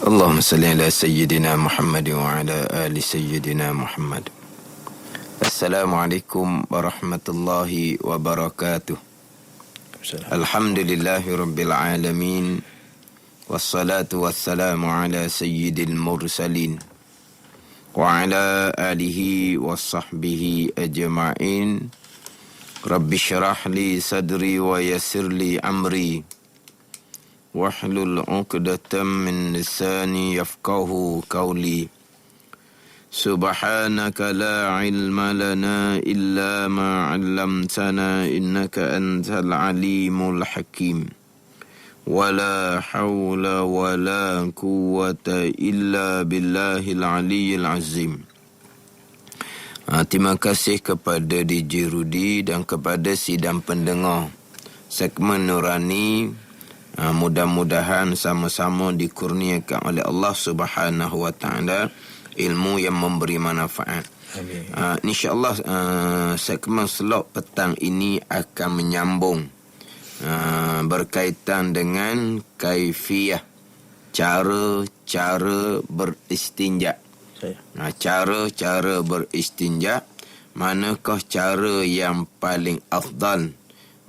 اللهم صل على سيدنا محمد وعلى آل سيدنا محمد. السلام عليكم ورحمة الله وبركاته. الحمد لله رب العالمين والصلاة والسلام على سيد المرسلين وعلى آله وصحبه أجمعين. رب اشرح لي صدري ويسر لي أمري واحلل عقدة من لساني يفقهوا قولي. سبحانك لا علم لنا إلا ما علمتنا إنك أنت العليم الحكيم. ولا حول ولا قوة إلا بالله العلي العظيم. Terima kasih kepada DJ Rudi dan kepada sidang pendengar segmen Nurani. Mudah-mudahan sama-sama dikurniakan oleh Allah Subhanahu wa taala ilmu yang memberi manfaat. Amin. InsyaAllah segmen slot petang ini akan menyambung berkaitan dengan kaifiyah, cara beristinja. Cara beristinja, manakah cara yang paling afdal,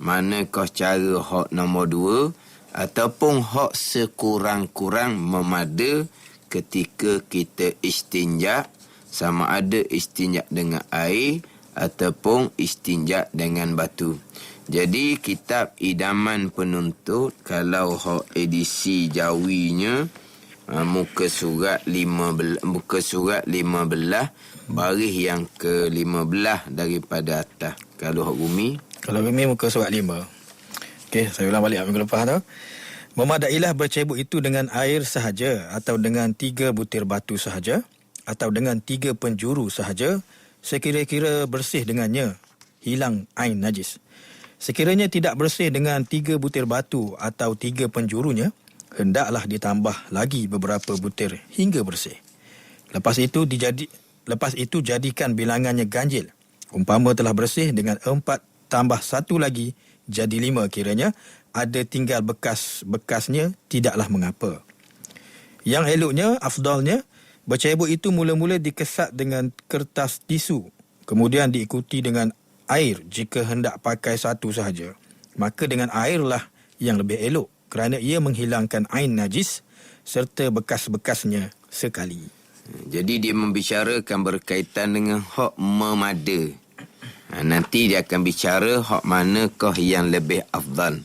manakah cara hak nombor 2 ataupun hak sekurang-kurang memada ketika kita istinja, sama ada istinja dengan air ataupun istinja dengan batu. Jadi kitab Idaman Penuntut, kalau hak edisi Jawinya, muka surat 15 baris yang ke-15 daripada atas. Kalau hak bumi muka surat 5. Okey, saya ulang balik minggu lepas tu. Memadailah bercebok itu dengan air sahaja, atau dengan 3 butir batu sahaja, atau dengan 3 penjuru sahaja, sekira-kira bersih dengannya, hilang ain najis. Sekiranya tidak bersih dengan 3 butir batu atau 3 penjurunya, hendaklah ditambah lagi beberapa butir hingga bersih. Lepas itu jadikan bilangannya ganjil. Umpama telah bersih dengan 4 tambah 1 lagi, jadi 5 kiranya. Ada tinggal bekas-bekasnya, tidaklah mengapa. Yang eloknya, afdalnya, bercebok itu mula-mula dikesat dengan kertas tisu, kemudian diikuti dengan air jika hendak pakai satu sahaja. Maka dengan airlah yang lebih elok, kerana ia menghilangkan ain najis serta bekas-bekasnya sekali. Jadi dia membicarakan berkaitan dengan hak memada. Nanti dia akan bicara hak manakah yang lebih afdal.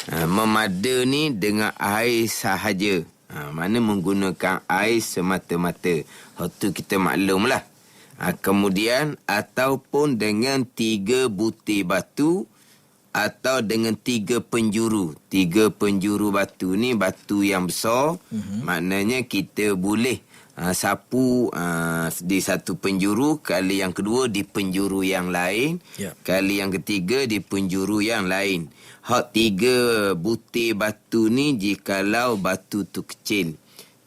Memada ni dengan air sahaja. Mana menggunakan air semata-mata. Hak tu kita maklumlah. Kemudian ataupun dengan 3 butir batu atau dengan 3 penjuru. 3 penjuru batu ni batu yang besar. Maknanya kita boleh sapu di satu penjuru, kali yang kedua di penjuru yang lain, kali yang ketiga di penjuru yang lain. Hak 3 butir batu ni jikalau batu tu kecil,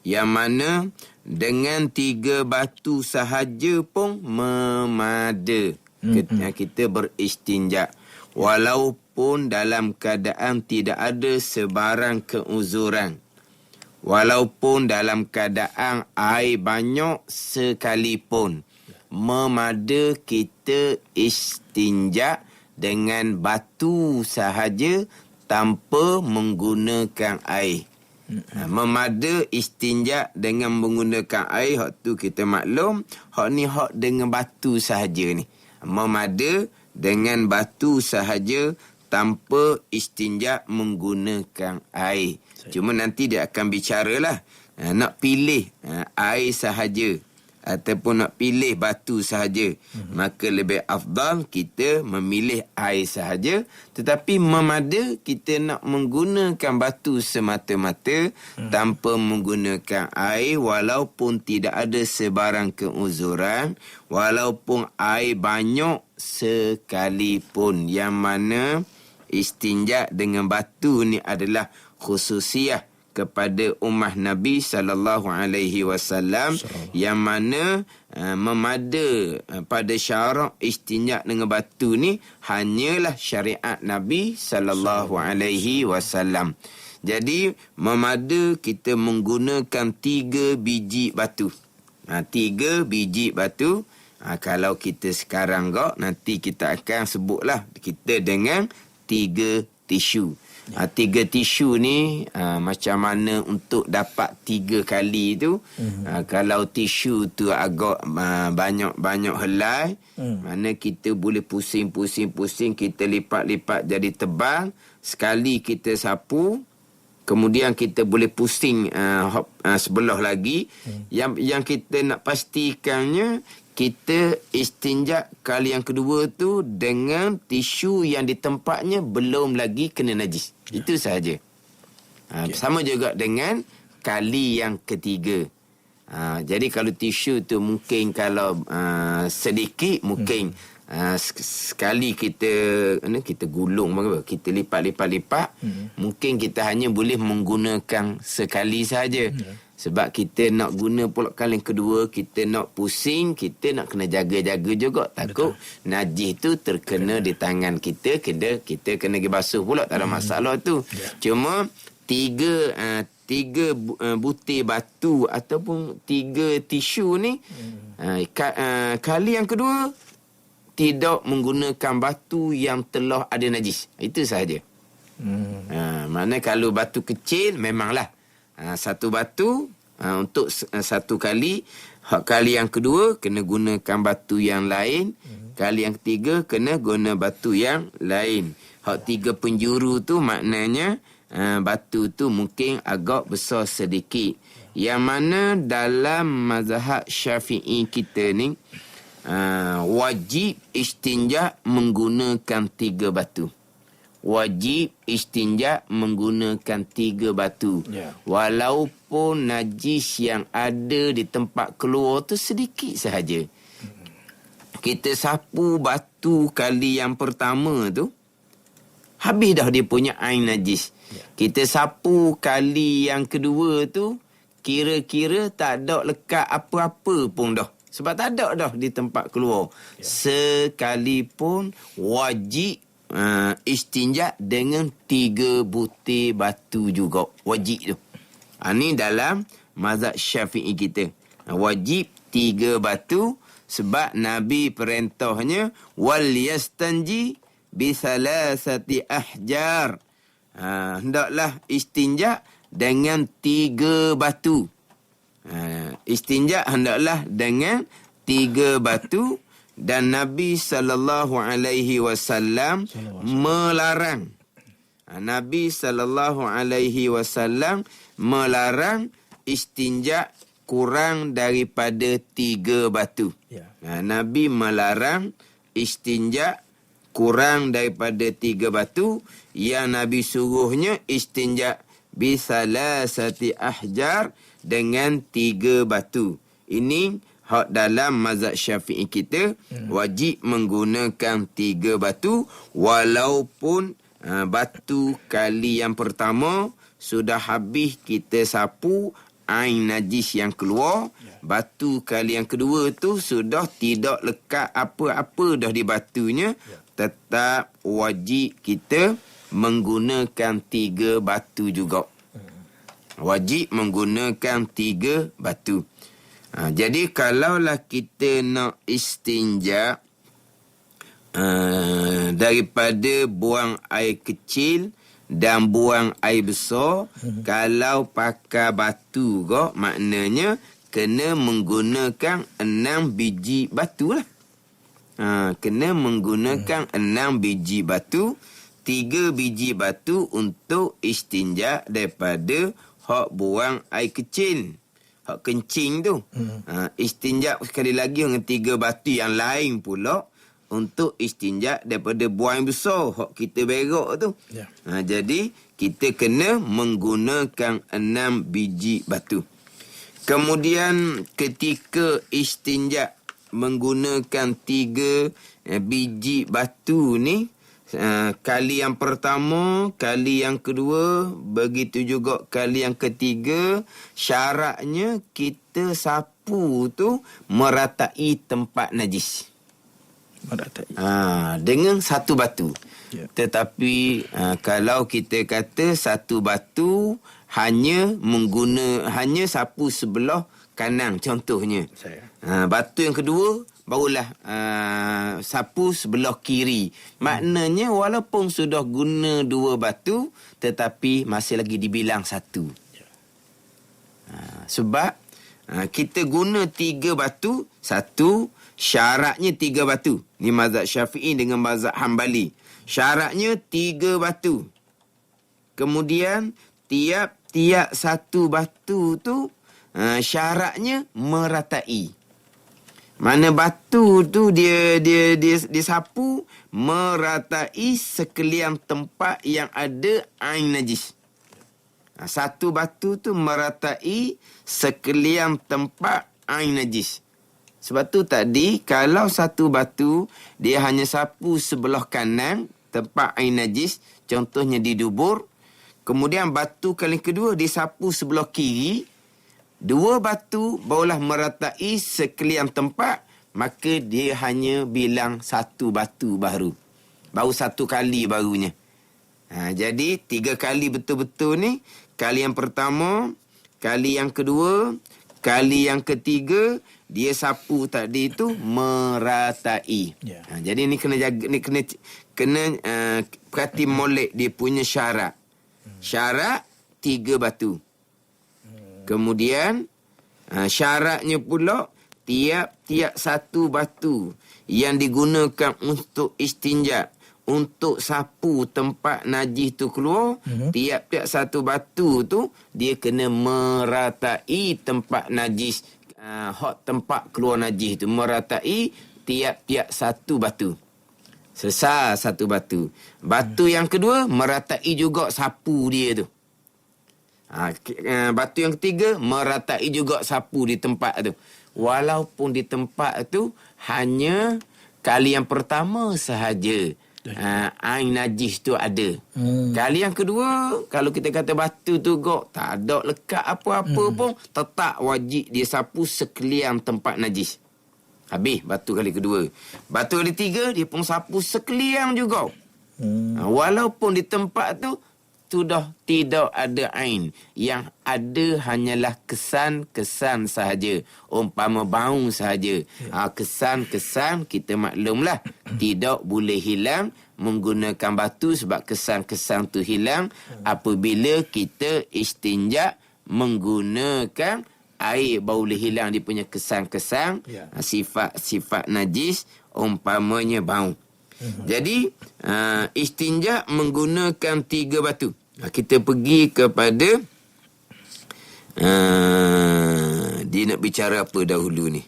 yang mana dengan 3 batu sahaja pun memada kita beristinja, walaupun dalam keadaan tidak ada sebarang keuzuran, walaupun dalam keadaan air banyak sekalipun, memada kita istinja dengan batu sahaja tanpa menggunakan air. Memada istinja dengan menggunakan air, hak tu kita maklum, hak ni hak dengan batu sahaja ni. Memada dengan batu sahaja tanpa istinja menggunakan air. Cuma nanti dia akan bicaralah nak pilih air sahaja ataupun nak pilih batu sahaja. Maka lebih afdal kita memilih air sahaja, tetapi memada kita nak menggunakan batu semata-mata tanpa menggunakan air, walaupun tidak ada sebarang keuzuran, walaupun air banyak sekalipun. Yang mana istinja dengan batu ni adalah khususiah kepada ummah Nabi sallallahu alaihi wasallam, yang mana memada pada syarak istinja dengan batu ni hanyalah syariat Nabi sallallahu alaihi wasallam. Jadi memada kita menggunakan 3 biji batu. 3 biji batu. Kalau kita sekarang nanti kita akan sebutlah kita dengan 3 tisu. 3 tisu ni macam mana untuk dapat 3 kali tu. Kalau tisu tu agak banyak helai, mana kita boleh pusing, kita lipat-lipat jadi tebal. Sekali kita sapu, kemudian kita boleh pusing sebelah lagi. Yang kita nak pastikannya, kita istinja kali yang kedua tu dengan tisu yang di tempatnya belum lagi kena najis. Itu sahaja. Sama juga dengan kali yang ketiga. Jadi kalau tisu tu mungkin kalau sedikit, mungkin sekali kita gulung, kita lipat, mungkin kita hanya boleh menggunakan sekali saja. Sebab kita nak guna pula kali yang kedua, kita nak pusing, kita nak kena jaga-jaga juga. Takut najis tu terkena di tangan kita, kita kena pergi basuh pula, tak ada masalah tu. Cuma tiga butir batu ataupun 3 tisu ni, kali yang kedua tidak menggunakan batu yang telah ada najis. Itu sahaja. Mana kalau batu kecil memanglah satu batu untuk satu kali. Kali yang kedua kena gunakan batu yang lain. Kali yang ketiga kena guna batu yang lain. 3 penjuru tu maknanya batu tu mungkin agak besar sedikit. Yang mana dalam mazhab Syafi'i kita ni wajib istinja menggunakan 3 batu. Wajib istinja menggunakan 3 batu. Walaupun najis yang ada di tempat keluar tu sedikit sahaja. Kita sapu batu kali yang pertama tu, habis dah dia punya air najis. Kita sapu kali yang kedua tu, kira-kira tak ada lekat apa-apa pun dah. Sebab tak ada dah di tempat keluar. Sekalipun wajib istinja dengan 3 butir batu juga. Wajib tu. Ini dalam mazhab Syafi'i kita. Wajib 3 batu sebab Nabi perintahnya wal yastanji bi salasati ahjar. Hendaklah istinja dengan 3 batu. Istinja hendaklah dengan 3 batu. Dan Nabi SAW melarang. Nabi SAW melarang istinja kurang daripada 3 batu. Nabi melarang istinja kurang daripada 3 batu. Yang Nabi suruhnya istinja bisalasati ahjar, dengan 3 batu. Ini hak dalam mazhab Syafi'i kita, wajib menggunakan 3 batu walaupun batu kali yang pertama sudah habis kita sapu air najis yang keluar. Batu kali yang kedua tu sudah tidak lekat apa-apa dah di batunya. Tetap wajib kita menggunakan 3 batu juga. Wajib menggunakan 3 batu. Jadi kalaulah kita nak istinja daripada buang air kecil dan buang air besar, kalau pakai batu maknanya kena menggunakan 6 biji batu lah. Kena menggunakan 6 biji batu. 3 biji batu untuk istinja daripada hak buang air kecil, hak kencing tu. Istinja sekali lagi dengan 3 batu yang lain pula untuk istinja daripada buang besar, hak kita berak tu. Jadi kita kena menggunakan 6 biji batu. Kemudian ketika istinja menggunakan 3 biji batu ni, kali yang pertama, kali yang kedua, begitu juga kali yang ketiga, syaratnya kita sapu tu meratai tempat najis. Merata'i. Dengan satu batu. Ya. Tetapi kalau kita kata satu batu hanya sapu sebelah kanan contohnya. Batu yang kedua barulah sapu sebelah kiri. Maknanya walaupun sudah guna dua batu tetapi masih lagi dibilang satu. Sebab kita guna tiga batu, satu syaratnya tiga batu. Ni mazhab Syafi'i dengan mazhab Hambali. Syaratnya tiga batu. Kemudian tiap-tiap satu batu tu syaratnya meratai. Mana batu tu dia sapu meratai sekalian tempat yang ada ain najis. Satu batu tu meratai sekalian tempat ain najis. Sebab tu tadi kalau satu batu dia hanya sapu sebelah kanan tempat ain najis, contohnya di dubur. Kemudian batu kali kedua disapu sebelah kiri. Dua batu barulah meratai sekalian tempat, maka dia hanya bilang satu batu baru. Baru satu kali barunya. Jadi tiga kali betul-betul ni. Kali yang pertama, kali yang kedua, kali yang ketiga, dia sapu tadi tu meratai. Yeah. Jadi ni kena jaga, ni kena perhati molek dia punya syarat. Syarat tiga batu. Kemudian syaratnya pula tiap-tiap satu batu yang digunakan untuk istinja, untuk sapu tempat najis tu keluar, tiap-tiap satu batu tu dia kena meratai tempat najis, hot tempat keluar najis tu, meratai tiap-tiap satu batu. Sesar satu batu. Batu yang kedua meratai juga sapu dia tu. Batu yang ketiga meratai juga sapu di tempat tu. Walaupun di tempat tu hanya kali yang pertama sahaja ain najis tu ada. Kali yang kedua, kalau kita kata batu tu tak ada lekat apa-apa pun, tetap wajib dia sapu sekalian tempat najis. Habis batu kali kedua. Batu kali tiga dia pun sapu sekalian juga. Walaupun di tempat tu sudah tidak ada ain. Yang ada hanyalah kesan-kesan sahaja. Umpama bau sahaja. Kesan-kesan kita maklumlah. Tidak boleh hilang menggunakan batu sebab kesan-kesan tu hilang apabila kita istinja menggunakan air, baru boleh hilang dia punya kesan-kesan, sifat-sifat najis, umpamanya bau. Jadi istinja menggunakan tiga batu. Kita pergi kepada dia nak bicara apa dahulu ni.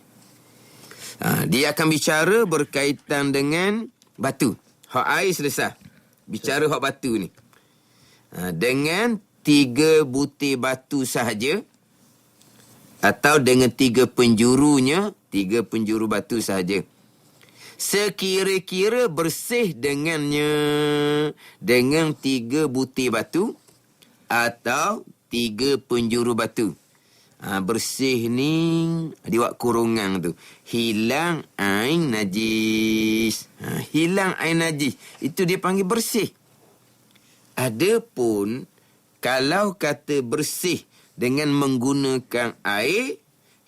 Dia akan bicara berkaitan dengan batu. Hak air selesai. Bicara hak batu ni. Dengan tiga butir batu sahaja atau dengan tiga penjuru batu sahaja. Sekira-kira bersih dengannya dengan tiga butir batu atau tiga penjuru batu. Bersih ni diwak kurungan tu. Hilang ain najis. Hilang ain najis. Itu dia panggil bersih. Adapun kalau kata bersih dengan menggunakan air,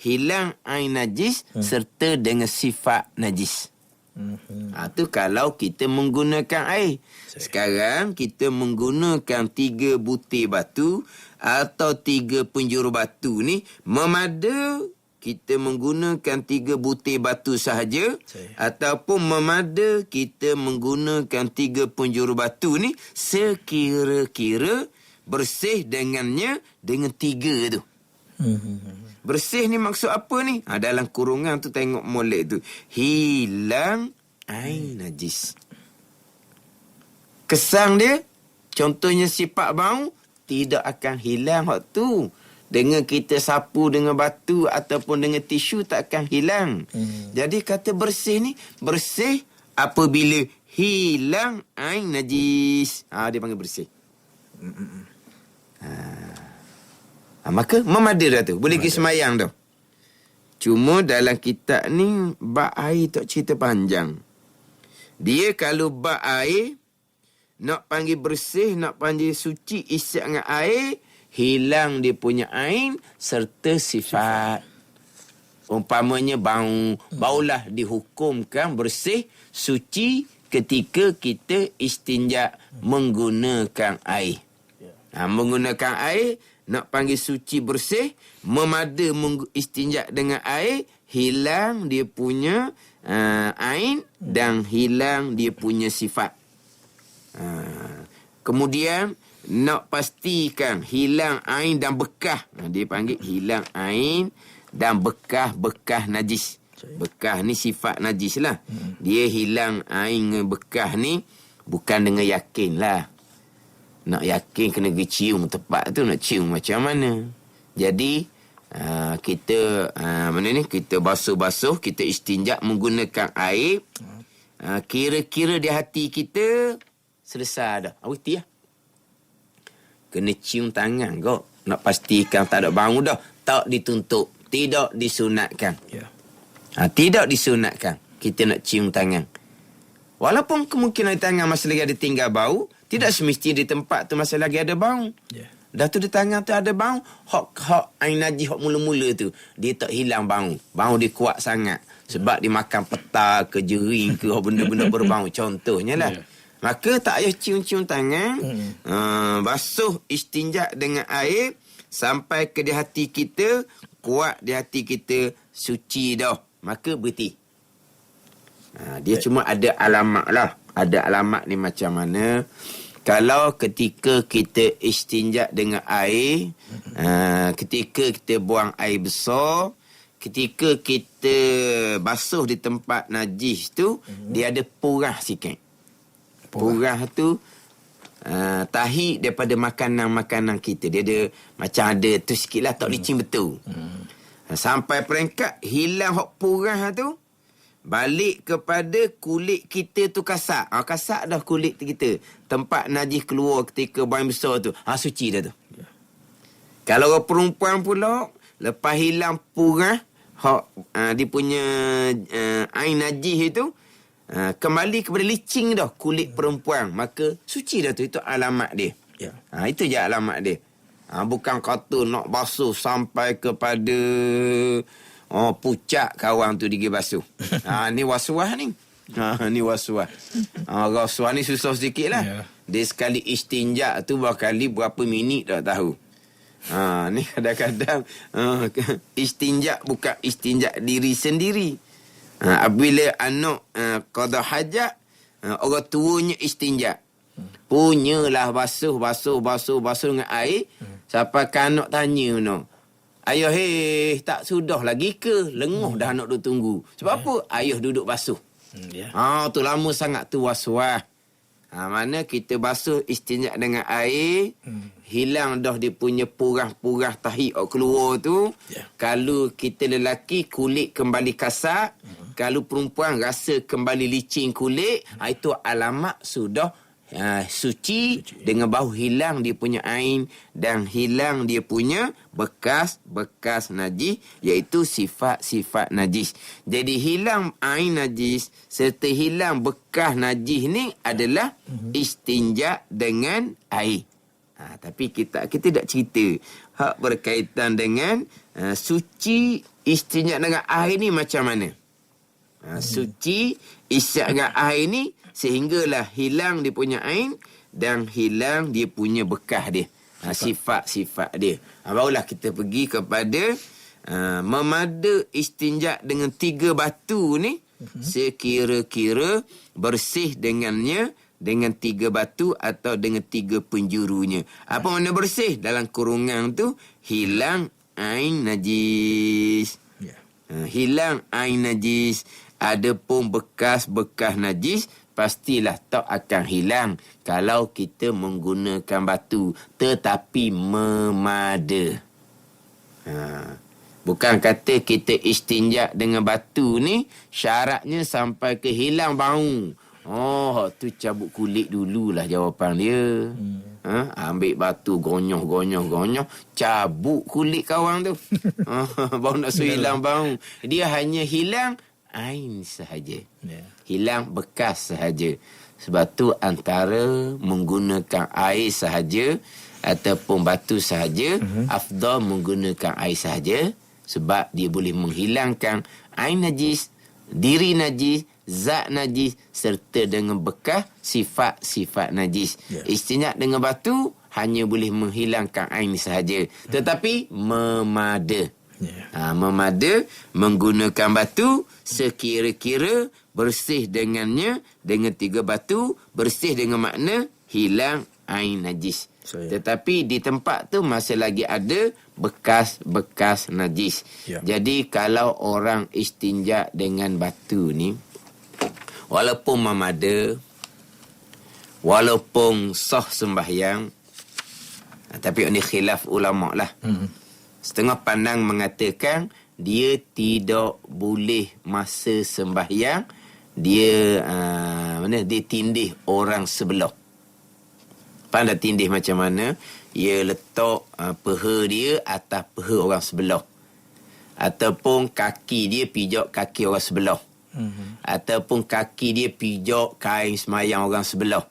hilang ain najis serta dengan sifat najis. Itu kalau kita menggunakan air. Sekarang kita menggunakan tiga butir batu atau tiga penjuru batu ni, memada kita menggunakan tiga butir batu sahaja ataupun memada kita menggunakan tiga penjuru batu ni, sekira-kira bersih dengannya dengan tiga tu. Bersih ni maksud apa ni? Dalam kurungan tu tengok molek tu. Hilang ain najis. Kesan dia, contohnya sifat bau, tidak akan hilang hak tu. Dengan kita sapu dengan batu ataupun dengan tisu tak akan hilang. Jadi kata bersih ni, bersih apabila hilang ain najis. Dia panggil bersih. Maka memada dah tu. Boleh pergi semayang dah. Cuma dalam kitab ni bab air tak cerita panjang. Dia kalau bak air, nak panggil bersih, nak panggil suci, isyak dengan air, hilang dia punya ain serta sifat. Umpamanya baulah dihukumkan bersih, suci ketika kita istinja menggunakan air. Menggunakan air, nak panggil suci bersih, memada istinja dengan air, hilang dia punya ain dan hilang dia punya sifat. Kemudian nak pastikan hilang ain dan bekas. Dia panggil hilang ain dan bekas najis. Bekas ni sifat najis lah. Dia hilang ain dengan bekas ni bukan dengan yakin lah. Nak yakin kena pergi cium tempat tu, nak cium macam mana. Jadi kita kita basuh-basuh, kita istinja menggunakan air. Kira-kira di hati kita selesai dah. Awiti lah. Kena cium tangan kau. Nak pastikan tak ada bau dah. Tak dituntut. Tidak disunatkan. Tidak disunatkan. Kita nak cium tangan. Walaupun kemungkinan di tangan masih lagi ada tinggal bau, tidak semestinya di tempat tu masih lagi ada bau. Dah tu di tangan tu ada bau. Hak air najis, hak mula-mula tu, dia tak hilang bau. Bau dia kuat sangat. Sebab dia makan peta ke jering ke benda-benda berbau. Contohnya lah. Maka tak payah cium-cium tangan. Basuh istinja dengan air sampai ke di hati kita, kuat di hati kita, suci dah. Maka berhenti. Dia cuma ada alamat lah. Ada alamat ni macam mana. Kalau ketika kita istinja dengan air, ketika kita buang air besar, ketika kita basuh di tempat najis tu, dia ada purah sikit. Purah tu tahi daripada makanan-makanan kita. Dia ada macam ada tu sikit lah, tak licin betul. Sampai peringkat hilang hak purah tu, balik kepada kulit kita tu kasar. Kasar dah kulit kita. Tempat najis keluar ketika buang besar tu. Suci dah tu. Kalau orang perempuan pula, lepas hilang purah, dia punya air najis itu, kembali kepada licin dah kulit perempuan, maka suci dah tu. Itu alamat dia. Itu je alamat dia. Bukan kata nak basuh sampai kepada pucat kawan tu digi basuh. Ni waswas ni. Ni waswas. Waswas ni susah sikit lah. Dia sekali istinja tu berapa minit tak tahu. Ni kadang-kadang istinja bukan istinja diri sendiri. Apabila anak qada hajat, orang tuanya istinja. Punyalah basuh dengan air. Sampai anak tanya no, ayah tak sudah lagi ke? Lenguh dah anak duk tunggu. Sebab apa? Ayah duduk basuh. Tu lama sangat tu was-was. Mana kita basuh istinja dengan air, hilang dah dia punya purah-purah tahi keluar tu. Kalau kita lelaki, kulit kembali kasar. Kalau perempuan, rasa kembali licin kulit. Itu alamat sudah suci dengan bau hilang dia punya ain dan hilang dia punya bekas najis, iaitu sifat-sifat najis. Jadi hilang ain najis serta hilang bekas najis ni adalah istinja dengan air. Tapi kita tak cerita hak berkaitan dengan suci istinja dengan air ni macam mana. Suci isyak dengan air ni sehinggalah hilang dia punya ain dan hilang dia punya bekas dia. Sifat-sifat dia. Barulah kita pergi kepada memada istinja dengan 3 batu ni. Sekira-kira bersih dengannya dengan 3 batu atau dengan 3 penjurunya. Apa makna bersih? Dalam kurungan tu, hilang ain najis. Hilang ain najis. Adapun bekas-bekas najis, pastilah tak akan hilang kalau kita menggunakan batu, tetapi memada. Bukan kata kita istinja dengan batu ni syaratnya sampai ke hilang bau. Tu cabut kulit dululah jawapan dia. Ambil batu gonyoh, cabut kulit kawan tu. Baru nak suruh hilang bau. Dia hanya hilang ain sahaja. Ya. Hilang bekas sahaja. Sebab tu antara menggunakan air sahaja ataupun batu sahaja, afdal menggunakan air sahaja sebab dia boleh menghilangkan ain najis, diri najis, zat najis serta dengan bekas sifat-sifat najis. Ya. Istinja dengan batu hanya boleh menghilangkan ain sahaja, tetapi memada. Memada menggunakan batu sekira-kira bersih dengannya, dengan 3 batu bersih dengan makna hilang ain najis. Tetapi di tempat tu masih lagi ada bekas-bekas najis. Ya. Jadi kalau orang istinja dengan batu ni, walaupun memada, walaupun sah sembahyang, tapi ini khilaf ulama lah. Setengah pandang mengatakan dia tidak boleh masa sembahyang dia dia tindih orang sebelah. Pandai tindih macam mana? Ia letak peha dia atas peha orang sebelah. Ataupun kaki dia pijak kaki orang sebelah. Ataupun kaki dia pijak kain semayang orang sebelah.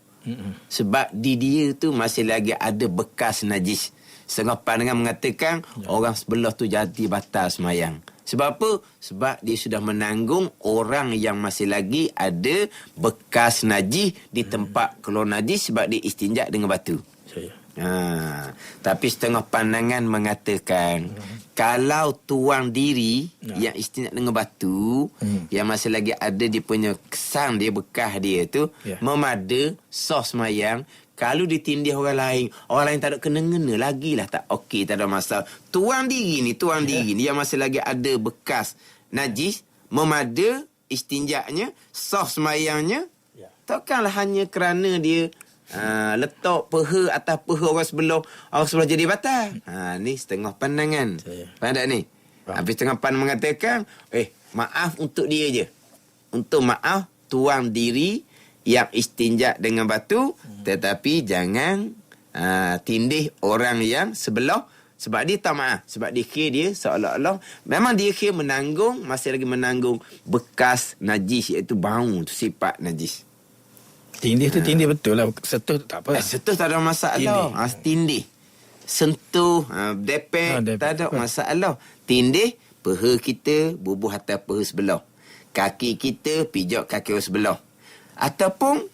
Sebab di dia tu masih lagi ada bekas najis. Setengah pandangan mengatakan orang sebelah tu jadi batal semayang. Sebab apa? Sebab dia sudah menanggung orang yang masih lagi ada bekas najis di tempat keluar najis sebab dia istinja dengan batu. Tapi setengah pandangan mengatakan kalau tuang diri yang istinja dengan batu yang masih lagi ada dia punya kesan dia, bekas dia tu memada sah semayang. Kalau ditindih orang lain tak ada kena-ngena lagi lah, tak okey, tak ada masalah. Tuang diri ni yang masih lagi ada bekas najis, memada istinjaknya, sah semayangnya, takkanlah hanya kerana dia letak peha atas peha orang sebelah jadi batal. Ni setengah pandangan. Faham tak ni? Habis setengah pandangan mengatakan, maaf untuk dia je. Untuk maaf tuang diri yang istinja dengan batu, tetapi jangan tindih orang yang sebelah sebab dia tak maaf. Sebab dia kira dia seolah-olah memang dia kira menanggung, masih lagi menanggung bekas najis, iaitu bau tu, sifat najis. Tindih tu tindih betul lah. Sentuh tak apa. Sentuh tak ada masalah. Tindih. Sentuh, depek, tak ada masalah. Tindih, peha kita bubuh atas peha sebelah. Kaki kita pijak kaki orang sebelah. Ataupun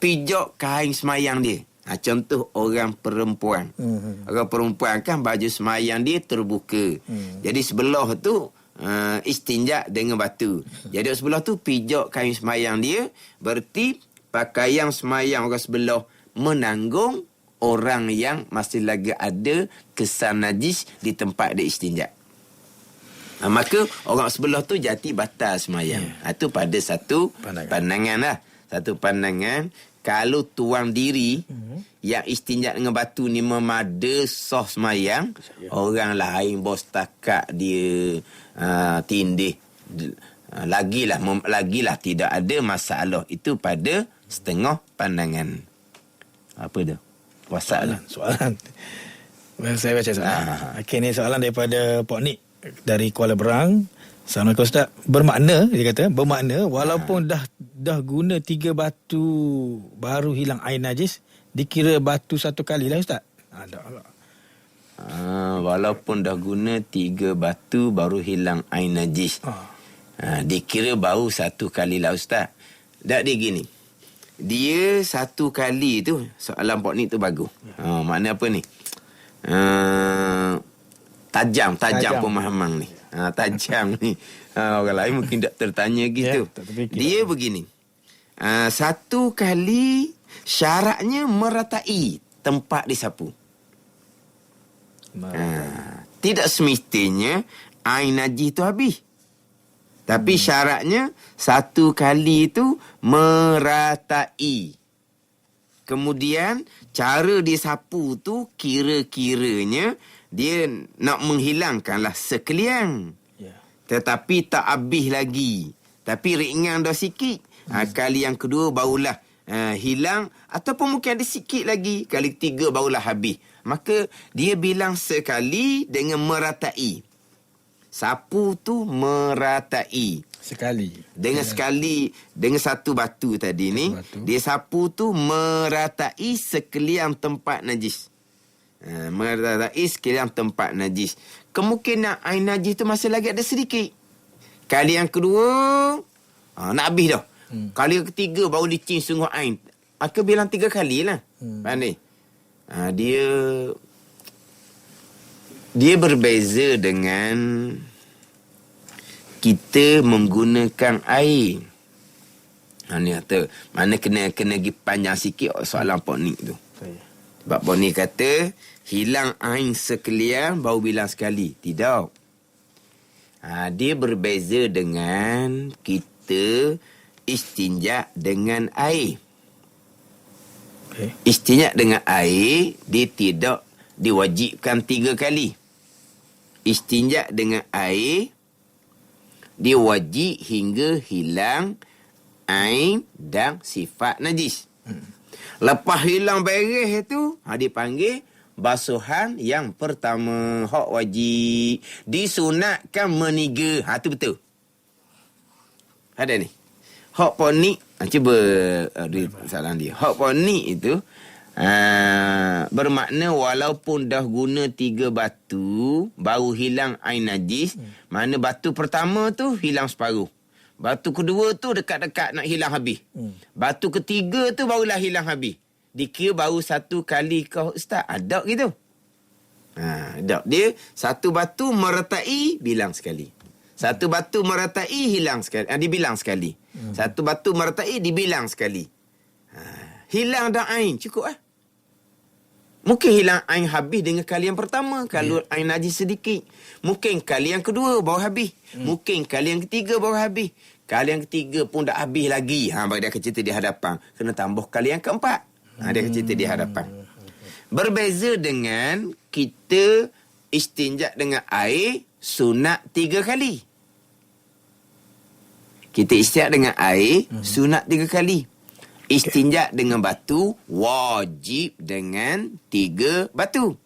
pijak kain semayang dia. Contoh orang perempuan. Orang perempuan kan baju semayang dia terbuka. Jadi sebelah tu istinja dengan batu. Jadi sebelah tu pijak kain semayang dia. Berarti pakaian semayang orang sebelah menanggung orang yang masih lagi ada kesan najis di tempat dia istinja. Maka orang sebelah tu jadi batal semayang. Itu pada satu pandangan lah. Satu pandangan, kalau tuang diri yang istinja dengan batu ni memada sah semayang, orang lain bos takat dia tindih, lagilah tidak ada masalah. Itu pada setengah pandangan. Apa dah? Soalan. Saya baca soalan. Okey, ni soalan daripada Pok Nik dari Kuala Berang. Assalamualaikum Ustaz. Dia kata bermakna walaupun dah guna 3 batu baru hilang air najis, dikira batu satu kali lah Ustaz. Walaupun dah guna 3 batu baru hilang air najis, dikira baru satu kali lah Ustaz. Tak, dia gini, dia satu kali tu, soalan Pok Nik tu bagus. Makna apa ni? Tajam pemahaman ni. Tajam ni. Orang lain mungkin tak tertanya gitu. Dia begini. Satu kali syaratnya meratai tempat disapu. Tidak semestinya air najis tu habis. Tapi syaratnya satu kali itu meratai. Kemudian cara dia sapu tu kira-kiranya dia nak menghilangkanlah sekalian. Tetapi tak habis lagi. Tapi ringan dah sikit. Kali yang kedua barulah hilang. Ataupun mungkin ada sikit lagi. Kali ketiga barulah habis. Maka dia bilang sekali dengan meratai. Sapu tu meratai. Sekali. Dengan satu batu tadi ni, batu. dia sapu tu meratai sekalian tempat najis. Meratai sekalian tempat najis. Kemungkinan air najis tu masih lagi ada sedikit. Kali yang kedua, nak habis dah. Kali yang ketiga baru licin sungguh air. Aku bilang 3 kali lah. Pandai. Dia berbeza dengan kita menggunakan air. Ni kata, mana kena pergi panjang sikit soalan Pak Nik tu. Sebab Pak Nik kata, hilang air sekalian baru bilang sekali. Tidak. Dia berbeza dengan kita istinja dengan air. Istinja dengan air, dia tidak diwajibkan 3 kali. Istinja dengan air, dia wajib hingga hilang air dan sifat najis. Lepas hilang beres tu, dia panggil basuhan yang pertama. Hak wajib. Disunatkan meniga. Tu betul. Ada ni. Hak ponik. Cuba salah dia. Hak ponik itu bermakna walaupun dah guna 3 batu baru hilang air najis. Mana batu pertama tu hilang separuh. Batu kedua tu dekat-dekat nak hilang habis. Batu ketiga tu barulah hilang habis. Dikira baru 1 kali kau ustaz. Ada gitu. Tak. Dia satu batu meretai bilang sekali. Satu batu meretai hilang sekali. Dibilang sekali. Satu batu meretai dibilang sekali. Hilang dah air. Cukup lah. Mungkin hilang air habis dengan kali yang pertama. Kalau air najis sedikit. Mungkin kali yang kedua baru habis. Mungkin kali yang ketiga baru habis. Kali yang ketiga pun dah habis lagi. Bagi dia akan cerita di hadapan. Kena tambah kali yang keempat. Dia akan cerita di hadapan. Berbeza dengan kita istinja dengan air sunat 3 kali. Kita istinja dengan air sunat 3 kali. Istinja dengan batu wajib dengan 3 batu.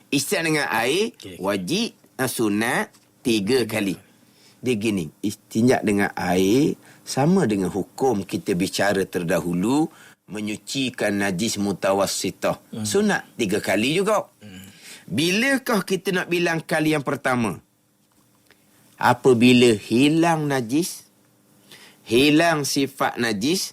Istinja dengan air wajib sunat 3 kali. Dia gini, istinja dengan air sama dengan hukum kita bicara terdahulu menyucikan najis mutawassitah. Sunat 3 kali juga. Bilakah kita nak bilang kali yang pertama? Apabila hilang najis, hilang sifat najis,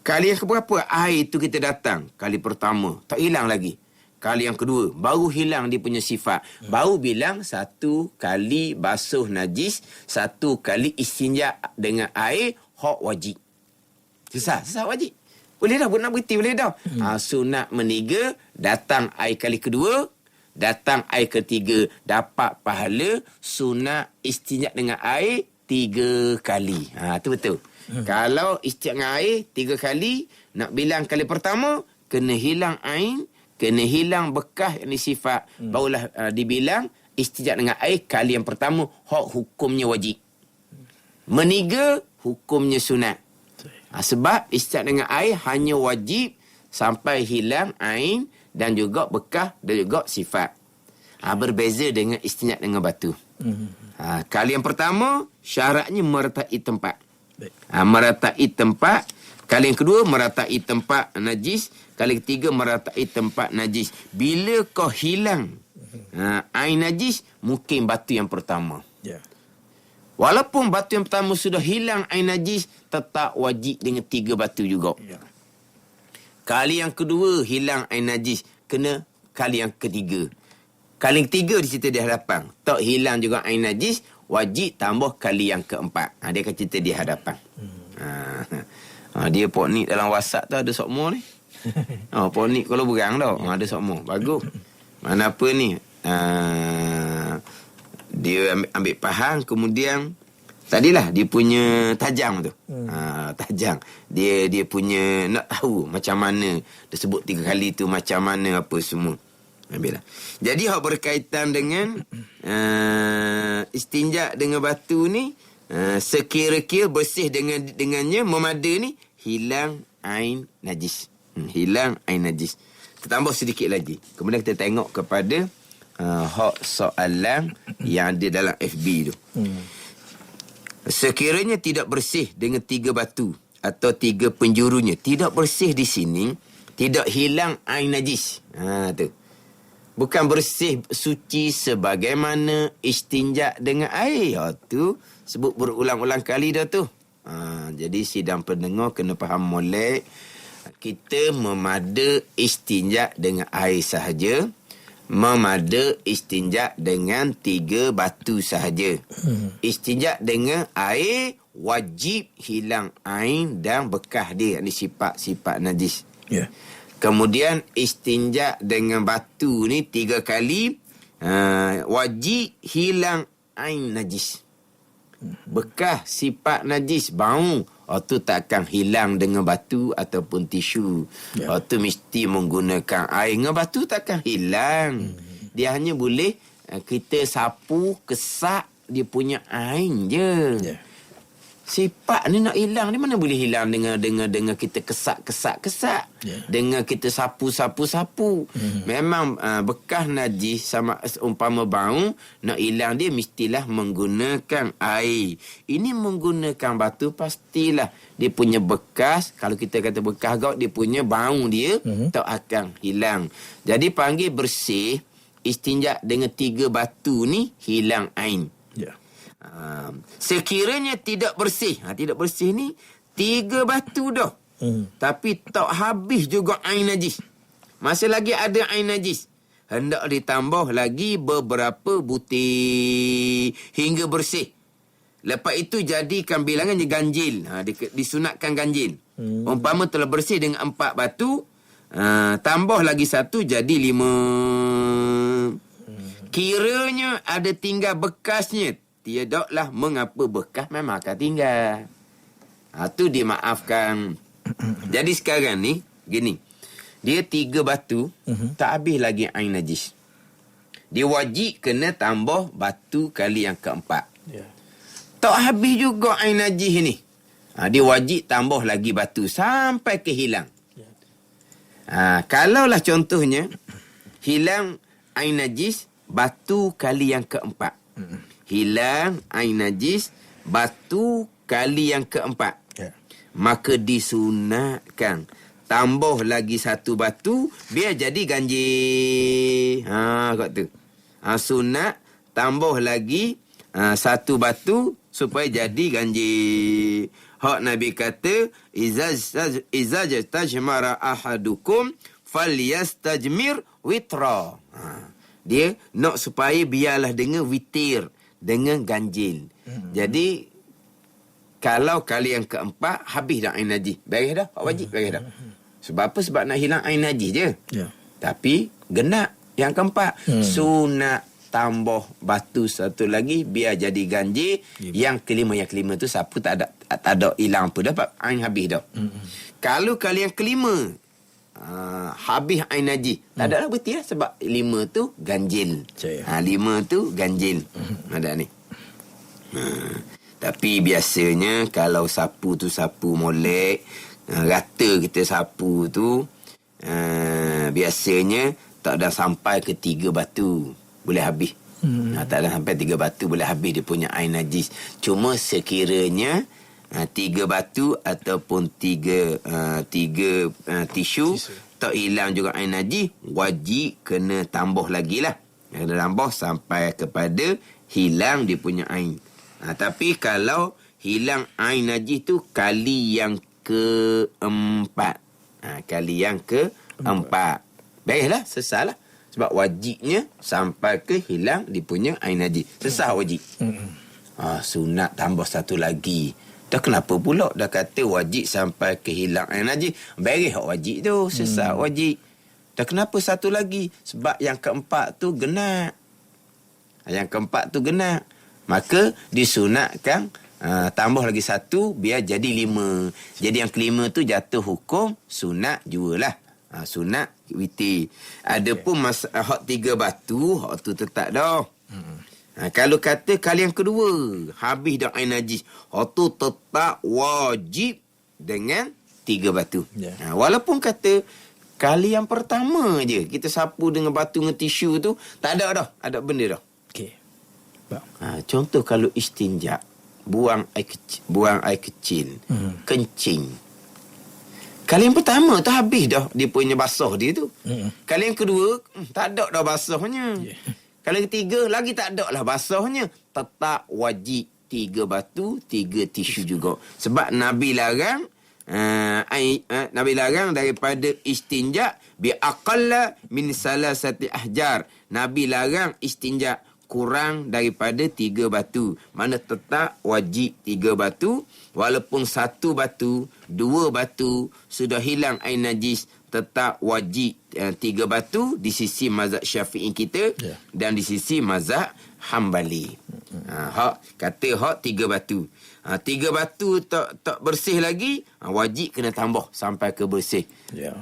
kali yang keberapa air itu kita datang? Kali pertama, tak hilang lagi. Kali yang kedua, baru hilang dia punya sifat. Baru bilang 1 kali basuh najis, 1 kali istinja dengan air, hak wajib. Sesat wajib. Boleh dah, nak berhenti boleh dah. Sunat meniga, datang air kali kedua, datang air ketiga, dapat pahala sunat istinja dengan air 3 kali. Tu betul. Kalau istinja dengan air 3 kali, nak bilang kali pertama, kena hilang air, kena hilang bekas yang sifat, barulah dibilang istinja dengan air kali yang pertama, hak hukumnya wajib. Meniga, hukumnya sunat. Sebab istinja dengan air hanya wajib sampai hilang air dan juga bekas dan juga sifat. Berbeza dengan istinja dengan batu. Kali yang pertama, syaratnya meratai tempat. Meratai tempat. Kali yang kedua, meratai tempat najis. Kali ketiga, meratai tempat najis. Bila kau hilang air najis, mungkin batu yang pertama. Walaupun batu yang pertama sudah hilang air najis, tetap wajib dengan 3 batu juga. Kali yang kedua hilang air najis, kena kali yang ketiga. Kali yang ketiga di cerita di hadapan, tak hilang juga air najis, wajib tambah kali yang keempat. Dia akan cerita di hadapan. Dia Pak Nik dalam WhatsApp tu ada sokmo ni. Pak Nik kalau berang tau. Ada sokmo. Bagus. Mana apa ni? Dia ambil faham, kemudian tadilah dia punya tajam tu. Tajam. Dia punya nak tahu macam mana dia sebut 3 kali tu macam mana apa semua. Ambillah. Jadi hak berkaitan dengan istinja dengan batu ni, sekira-kira bersih dengannya memada ni hilang air najis. Hilang air najis. Kita tambah sedikit lagi. Kemudian kita tengok kepada hak soalan yang ada dalam FB tu. Sekiranya tidak bersih dengan 3 batu atau 3 penjurunya, tidak bersih di sini, tidak hilang air najis. Tu. Bukan bersih suci sebagaimana istinja dengan air. Tu sebut berulang-ulang kali dah tu. Jadi sidang pendengar kena faham molek. Kita memada istinja dengan air sahaja. Memada istinja dengan 3 batu sahaja. Istinja dengan air wajib hilang air dan bekas dia, ni sifat-sifat najis. Ya. Kemudian istinja dengan batu ni 3 kali, wajib hilang air najis. Bekas sifat najis, bau, tu takkan hilang dengan batu ataupun tisu. Ya. Tu mesti menggunakan air. Dengan batu takkan hilang. Dia hanya boleh kita sapu, kesak dia punya air je. Ya. Sifat ni nak hilang, ni mana boleh hilang dengan kita kesak. Ya. Dengan kita sapu. Memang bekas najis sama umpama bau, nak hilang dia mestilah menggunakan air. Ini menggunakan batu pastilah dia punya bekas, kalau kita kata bekas gaut, dia punya bau dia tak akan hilang. Jadi panggil bersih istinja dengan 3 batu ni hilang air. Ya. Sekiranya tidak bersih, tidak bersih ni 3 batu dah, tapi tak habis juga air najis, masih lagi ada air najis, hendak ditambah lagi beberapa butir hingga bersih. Lepas itu jadikan bilangan ganjil, disunatkan ganjil. Umpama telah bersih dengan 4 batu, tambah lagi 1 jadi 5. Kiranya ada tinggal bekasnya, tiadalah mengapa bekas memang akan tinggal. Tu dimaafkan. Jadi sekarang ni, gini. Dia 3 batu, tak habis lagi air najis. Dia wajib kena tambah batu kali yang keempat. Ya. Tak habis juga air najis ni. Dia wajib tambah lagi batu sampai ke hilang. Kalaulah contohnya, hilang air najis, batu kali yang keempat. Hilang air najis, batu kali yang keempat. Ya. Maka disunatkan tambah lagi 1 batu biar jadi ganjil. Kat tu. Sunat tambah lagi 1 batu supaya jadi ganjil. Hak Nabi kata, iza tajmara ahadukum falyastajmir witra. Dia nak supaya biarlah dengan witir, dengan ganjil. Jadi kalau kali yang keempat habis dah air najis, beres dah, wajib beres dah. Sebab apa? Sebab nak hilang air najis je. Ya. Tapi genap yang keempat, sunat tambah batu 1 lagi biar jadi ganjil. Yang kelima tu sapu tak ada hilang apa, dapat air habis dah. Kalau kali yang kelima habis air najis, tak ada lah berhenti lah, sebab 5 tu ganjil. 5 tu ganjil. Ada ni. Tapi biasanya kalau sapu tu sapu molek, rata kita sapu tu, biasanya tak ada sampai ke 3 batu boleh habis. Tak ada sampai 3 batu boleh habis dia punya air najis. Cuma sekiranya 3 batu ataupun 3 tisu tak hilang juga air najis, wajib kena tambah lagi lah. Kena tambah sampai kepada hilang dia punya air. Tapi kalau hilang air najis tu kali yang keempat. Kali yang keempat. Baiklah, sesah lah. Sebab wajibnya sampai ke hilang dia punya air najis. Sesah wajib. Sunat tambah 1 lagi. Dah kenapa pula dah kata wajib sampai ke hilang air najis? Beres hak wajib tu. Sesah wajib. Dah kenapa 1 lagi? Sebab yang keempat tu genap. Yang keempat tu genap. Maka disunatkan tambah lagi 1 biar jadi 5. Jadi yang kelima tu jatuh hukum sunat jualah. Sunat witir. Adapun hak 3 batu, hak tu tetap dah. Kalau kata kali yang kedua habis dah air najis, hak tu tetap wajib dengan 3 batu. Walaupun kata kali yang pertama je kita sapu dengan batu dengan tisu tu tak ada dah, ada benda dah. Okey. Contoh kalau istinja, buang air kecil. Kencing. Kali yang pertama tu habis dah dia punya basuh dia tu. Kali yang kedua tak ada dah basuhnya. Kali yang ketiga lagi tak ada lah basuhnya. Tetap wajib 3 batu, 3 tisu juga. Sebab Nabi larang Nabi larang daripada istinja bi aqalla min salasati ahjar. Nabi larang istinja kurang daripada 3 batu. Mana tetap wajib 3 batu. Walaupun 1 batu, 2 batu sudah hilang air najis, tetap wajib 3 batu di sisi mazhab Syafi'i kita dan di sisi mazhab Hambali. Kata 3 batu. 3 batu tak bersih lagi, wajib kena tambah sampai ke bersih.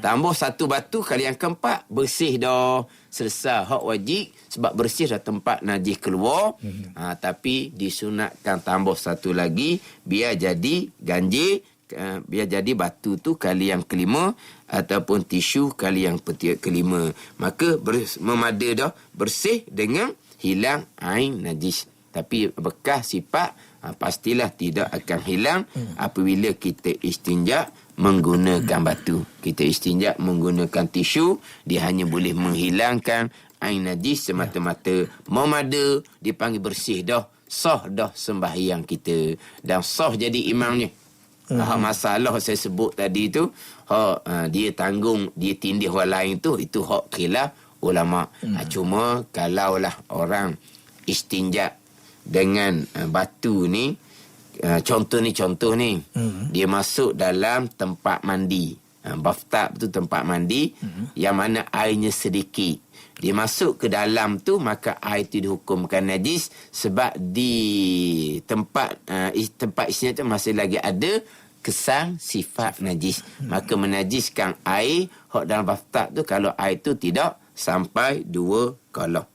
Tambah 1 batu kali yang keempat, bersih dah. Selesai hak wajib sebab bersih dah tempat najis keluar. Tapi disunatkan tambah 1 lagi biar jadi ganjil, biar jadi batu tu kali yang kelima ataupun tisu kali yang kelima. Maka memada dah bersih dengan hilang air najis. Tapi bekas sifat pastilah tidak akan hilang apabila kita istinja menggunakan batu. Kita istinja menggunakan tisu, dia hanya boleh menghilangkan air najis semata-mata. Memada dipanggil bersih dah, sah dah sembahyang kita dan sah jadi imamnya. Masalah saya sebut tadi tu, dia tanggung, dia tindih orang lain tu, itu hak khilaf ulama. Cuma kalaulah orang istinja dengan batu ni, contoh ni dia masuk dalam tempat mandi, bathtub tu tempat mandi yang mana airnya sedikit, dia masuk ke dalam tu, maka air tu dihukumkan najis sebab di tempat isinya tu masih lagi ada kesan sifat najis. Maka menajiskan air hak dalam bathtub tu kalau air tu tidak sampai 2 kolom.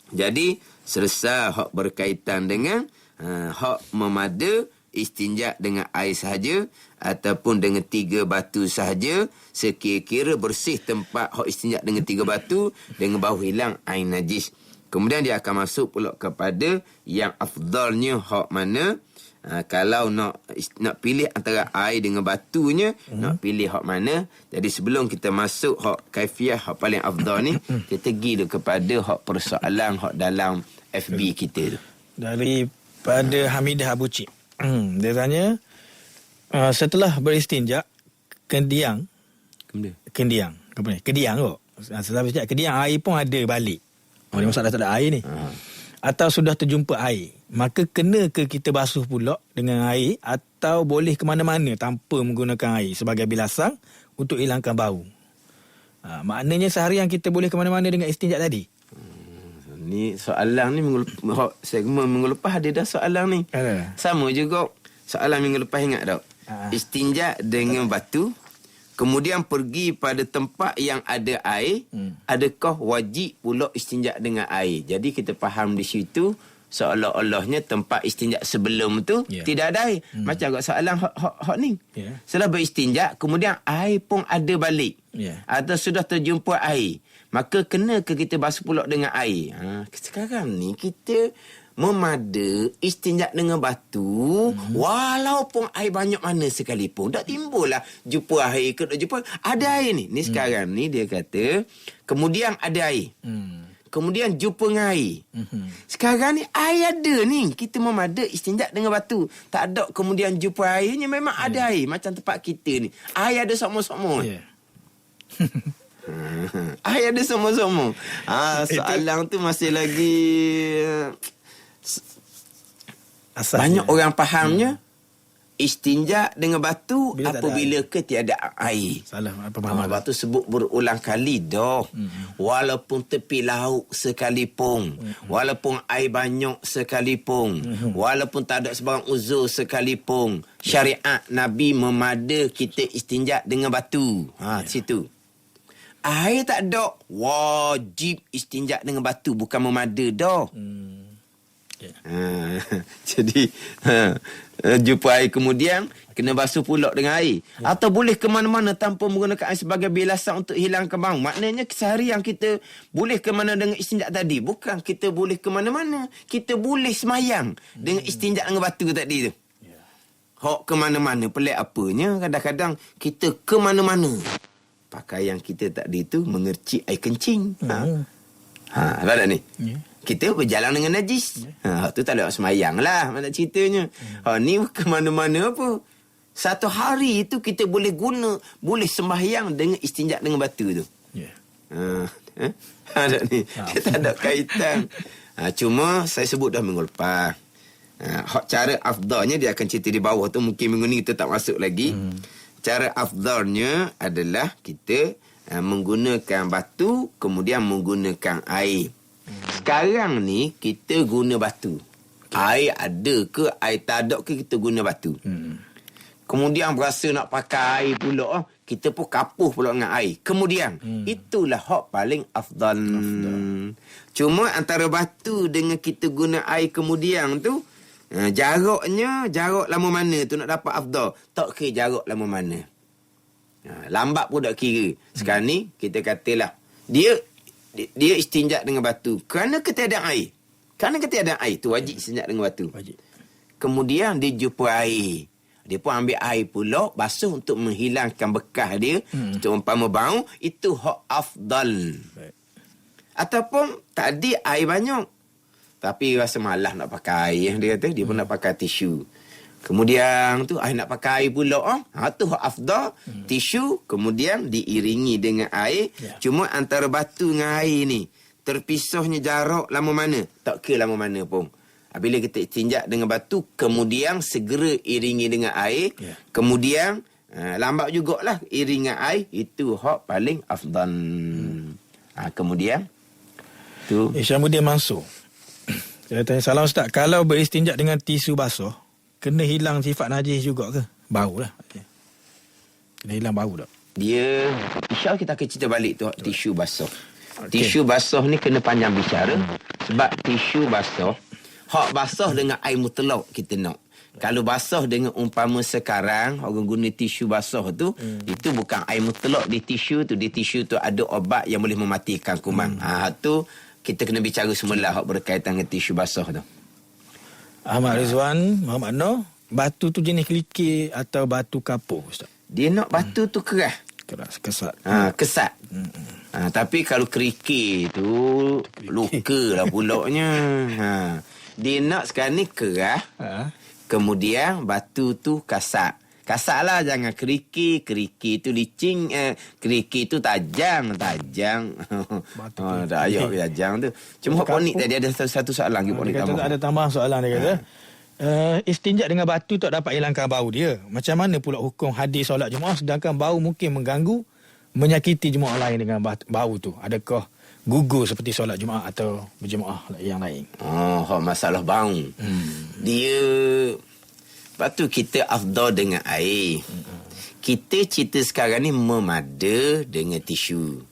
Jadi selesai hak berkaitan dengan hak memada istinja dengan air sahaja ataupun dengan 3 batu sahaja, sekira-kira bersih tempat hak istinja dengan 3 batu dengan bau hilang air najis. Kemudian dia akan masuk pula kepada yang afdalnya hak mana. Kalau nak pilih antara air dengan batunya, nak pilih hak mana. Jadi sebelum kita masuk hak kaifiah hak paling afdal ni, kita pergi dulu kepada hak persoalan hak dalam FB kita tu. Daripada Hamidah Abu Cik. Dia tanya, setelah beristinja Kediang kok. Setelah beristinja Kediang air pun ada balik. Dia masalah tak ada air ni. Atau sudah terjumpa air, maka kena ke kita basuh pula dengan air atau boleh ke mana-mana tanpa menggunakan air sebagai bilasang untuk hilangkan bau? Maknanya seharian kita boleh ke mana-mana dengan istinja tadi? Ni soalan ni segmen minggu lepas ada dah soalan ni. Sama juga soalan minggu lepas, ingat tak? Istinja dengan batu, kemudian pergi pada tempat yang ada air, adakah wajib pula istinja dengan air? Jadi kita faham di situ seolah-olahnya tempat istinja sebelum tu tidak ada air. Macam agak soalan hak ni. Setelah beristinja kemudian air pun ada balik. Atau sudah terjumpa air, maka kena ke kita basuh pula dengan air? Sekarang ni kita memada istinja dengan batu, walaupun air banyak mana sekalipun, tak timbul lah jumpa air ke tak jumpa, ada air ni. Ni sekarang ni dia kata kemudian ada air, kemudian jumpa dengan air. Sekarang ni air ada ni, kita memada istinja dengan batu, tak ada kemudian jumpa airnya, memang ada air. Macam tempat kita ni, air ada sama-sama. Air ada sama-sama. Soalan tu masih lagi banyak orang fahamnya istinja dengan batu apabila ke tiada air. Salah pemahaman. Batu sebut berulang kali dah. Walaupun tepi laut sekalipun, walaupun air banyak sekalipun, walaupun tak ada sebarang uzur sekalipun, syariat Nabi memada kita istinja dengan batu. Situ. Air tak ada, wajib istinja dengan batu, bukan memada dah. Jadi jumpa air kemudian kena basuh pulak dengan air. Atau boleh ke mana-mana tanpa menggunakan air sebagai bilasan untuk hilangkan bau. Maknanya seharian kita boleh ke mana dengan istinja tadi. Bukan kita boleh ke mana-mana. Kita boleh semayang dengan istinja dengan batu tadi tu. Hok ke mana-mana. Pelik apanya kadang-kadang kita ke mana-mana. Pakaian kita tadi tu mengercik air kencing. Apa tak ni? Kita berjalan dengan najis. Tu tak lewat semayang lah. Mana ceritanya. Ni ke mana-mana apa. Satu hari itu kita boleh guna, boleh sembahyang dengan istinja dengan batu tu. Ada ni. Dia tak ada kaitan. Cuma saya sebut dah minggu lepas. Cara afdalnya dia akan cerita di bawah tu. Mungkin minggu ni kita tak masuk lagi. Cara afdalnya adalah kita menggunakan batu, kemudian menggunakan air. Sekarang ni kita guna batu. Air ada ke, air tak ada ke, kita guna batu. Kemudian berasa nak pakai air pula, kita pun kapuh pula dengan air. Kemudian, itulah hak paling afdal. Cuma antara batu dengan kita guna air kemudian tu, jarak lama mana tu nak dapat afdal. Tak kira jarak lama mana. Lambat pun tak kira. Sekarang ni, kita katalah, dia istinja dengan batu. Kerana ketiadaan air. Kerana ketiadaan air, tu wajib istinja dengan batu. Wajib. Kemudian, dia jumpa air. Dia pun ambil air pula, basuh untuk menghilangkan bekas dia. Untuk umpama bau, itu hak afdal. Baik. Ataupun, tadi air banyak. Tapi rasa malas nak pakai air. Dia kata, dia pun nak pakai tisu. Kemudian tu, air nak pakai air pula. Tu hak afdal. Tisu, kemudian diiringi dengan air. Cuma antara batu dengan air ni, terpisahnya jarak lama mana. Tak kira lama mana pun. Bila kita istinja dengan batu, kemudian segera iringi dengan air. Kemudian, lambat jugalah iringan air. Itu hak paling afdal. Kemudian, tu. Syamuddin Mansur. Saya tanya, salam Ustaz. Kalau beristinja dengan tisu basuh, kena hilang sifat najis juga ke? Bau lah. Kena hilang bau tak? Dia, insyaAllah kita akan cerita balik tu tisu basuh. Tisu basuh ni kena panjang bicara. Sebab tisu basuh, hak basah dengan air mutlak kita nak. Kalau basah dengan umpama sekarang, orang guna tisu basah tu, itu bukan air mutlak di tisu tu. Di tisu tu ada obat yang boleh mematikan kuman. Tu kita kena bicara semula hak berkaitan dengan tisu basah tu. Ahmad Rizwan, Muhammad Nur, batu tu jenis kelikir atau batu kapur, Ustaz? Dia nak batu tu keras. Keras, kesat. Kesat. Tapi kalau kerikil tu, luka lah pulaknya. Dia nak sekarang ni keras. Kemudian batu tu kasar. Kasar lah, jangan kerikil. Kerikil tu licin. Kerikil tu tajam. Tak ayok tajam tu. Cuma Ponik tadi ada satu soalan lagi. Ponik tambah. Ada tambah soalan dia kata. Istinja dengan batu tak dapat hilangkan bau dia. Macam mana pula hukum hadir solat Jumaat sedangkan bau mungkin mengganggu, menyakiti jemaah lain dengan bau tu? Adakah gugur seperti solat Jumaat atau berjemaah yang lain? Masalah bau. Dia, lepas tu kita afdal dengan air. Kita cerita sekarang ni memada dengan tisu.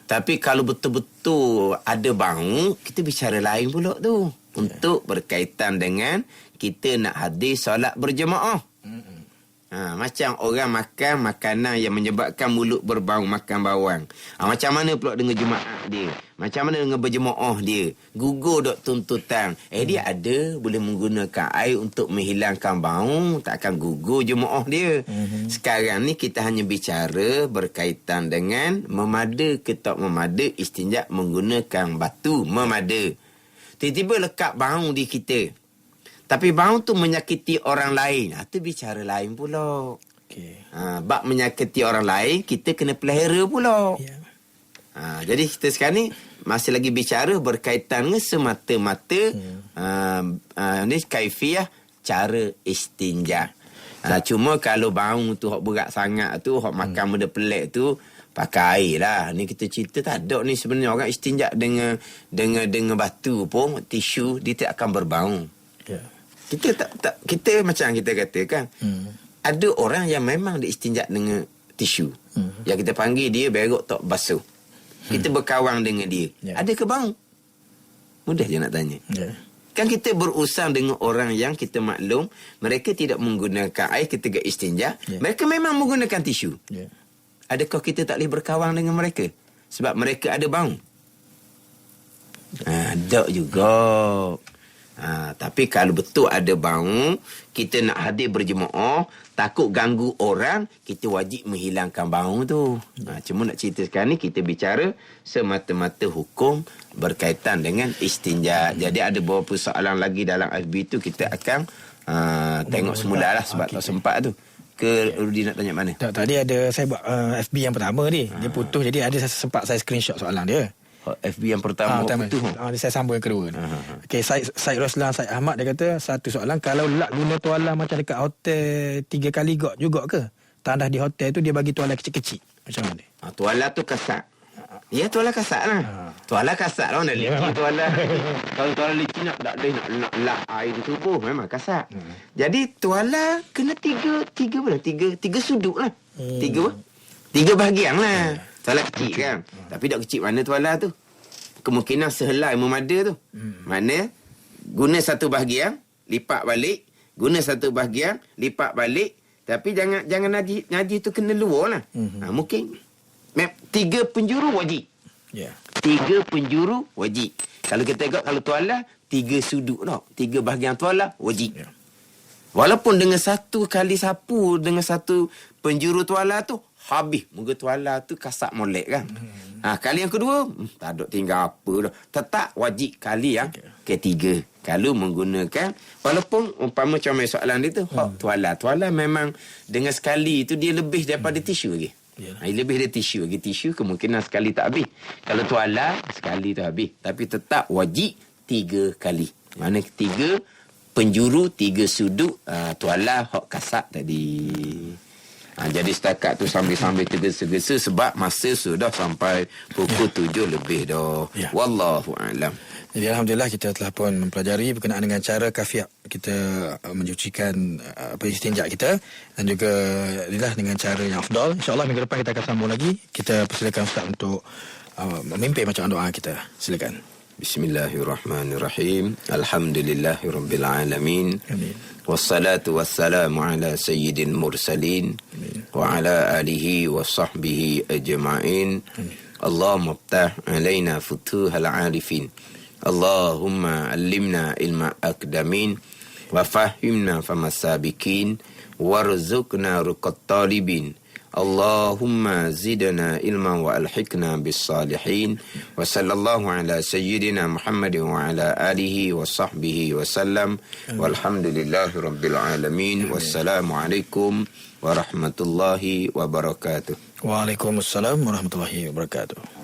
Tapi kalau betul-betul ada bau, kita bicara lain pula tu. Untuk berkaitan dengan kita nak hadir solat berjemaah. Macam orang makan makanan yang menyebabkan mulut berbau, makan bawang. Macam mana pula dengan jemaah dia? Macam mana dengan berjemaah dia? Gugur dok tuntutan. Dia ada boleh menggunakan air untuk menghilangkan bau, takkan gugur jemaah dia. Sekarang ni kita hanya bicara berkaitan dengan memada ke tak memada istinja menggunakan batu. Memada. Tiba-tiba lekat bau di kita. Tapi bau tu menyakiti orang lain. Itu bicara lain pula. Bab menyakiti orang lain, kita kena pelihara pula. Jadi kita sekarang ni masih lagi bicara berkaitan dengan semata-mata ni kaifiah cara istinja. Cuma kalau bau tu hak berat sangat tu, hak makan benda pelik tu, pakai air lah. Ni kita cerita tak ada ni sebenarnya orang istinja dengan batu pun, tisu dia tak akan berbau. Kita kita macam kita katakan, ada orang yang memang dia istinja dengan tisu. Yang kita panggil dia berok tak basuh. Kita berkawan dengan dia. Ada ke bau? Mudah je nak tanya. Kan kita berurusan dengan orang yang kita maklum mereka tidak menggunakan air ketika istinja. Mereka memang menggunakan tisu. Adakah kita tak boleh berkawan dengan mereka? Sebab mereka ada bau. Tak juga. Tapi kalau betul ada bau, kita nak hadir berjemaah, takut ganggu orang, kita wajib menghilangkan bau tu. Cuma nak cerita sekarang ni, kita bicara semata-mata hukum berkaitan dengan istinja. Jadi ada beberapa soalan lagi dalam FB tu, kita akan tengok semula lah sebab tak sempat tu. Ke Rudi nak tanya mana? Tadi ada saya buat FB yang pertama ni. Dia putus, jadi ada sempat saya screenshot soalan dia. FB yang pertama putus. Saya sambung yang kedua. Okey, Syed Roslan Syed Ahmad dia kata satu soalan, kalau lak guna tuala macam dekat hotel 3 kali got juga ke? Tandas di hotel tu dia bagi tuala kecil-kecil. Macam mana? Tuala tu kasar. Ya, tuala kasar lah. Tuala kasar lah. Nak licin tuala. Kalau tuala licin tak boleh nak lak air di tubuh. Memang kasar. Jadi tuala kena tiga sudut lah. Tiga bahagian lah. Tuala kecil kan. Tapi tak kecil mana tuala tu. Kemungkinan sehelai memada tu. Mana guna satu bahagian, lipat balik. Guna satu bahagian, lipat balik. Tapi jangan nadi tu kena luar lah. Mungkin 3 penjuru wajib. 3 penjuru wajib. Kalau kita tengok, kalau tuala 3 sudut tau. 3 bahagian tuala wajib. Walaupun dengan satu kali sapu, dengan satu penjuru tuala tu, habis. Muka tuala tu kasak molek kan. Kali yang kedua, tak ada tinggal apa dah. Tetap wajib kali yang ketiga. Kalau menggunakan, walaupun umpama macam soalan dia tu, tuala memang dengan sekali tu dia lebih daripada tisu lagi. Lebih dari tisu lagi. Tisu kemungkinan sekali tak habis. Kalau tuala sekali tu habis. Tapi tetap wajib 3 kali. Mana 3 penjuru, 3 sudut tuala hok kasak tadi. Jadi setakat tu sambil-sambil tergesa-gesa sebab masa sudah sampai pukul 7 lebih dah. Wallahu a'lam. Jadi Alhamdulillah kita telah pun mempelajari berkenaan dengan cara kafiat kita mencucikan istinja kita, dan juga inilah dengan cara yang afdal. InsyaAllah minggu depan kita akan sambung lagi. Kita persilakan Ustaz untuk memimpin bacaan doa kita. Silakan. Bismillahirrahmanirrahim. Alhamdulillahirabbil alamin. Amin. Wassalatu wassalamu ala sayyidil mursalin. Amin. Wa ala alihi wa sahbihi ajma'in. Allahumma iftah alaina futuhal arifin. Allahumma allimna ilma akdamin wa fahimna famasabikin warzuqna ruqat talibin. Allahumma zidna ilman wa alhiqna bis salihin. Wa sallallahu ala sayyidina Muhammadin wa ala alihi wa sahbihi wa sallam. Walhamdulillahi rabbil alamin. Wassalamualaikum warahmatullahi wabarakatuh. Waalaikumsalam warahmatullahi wabarakatuh.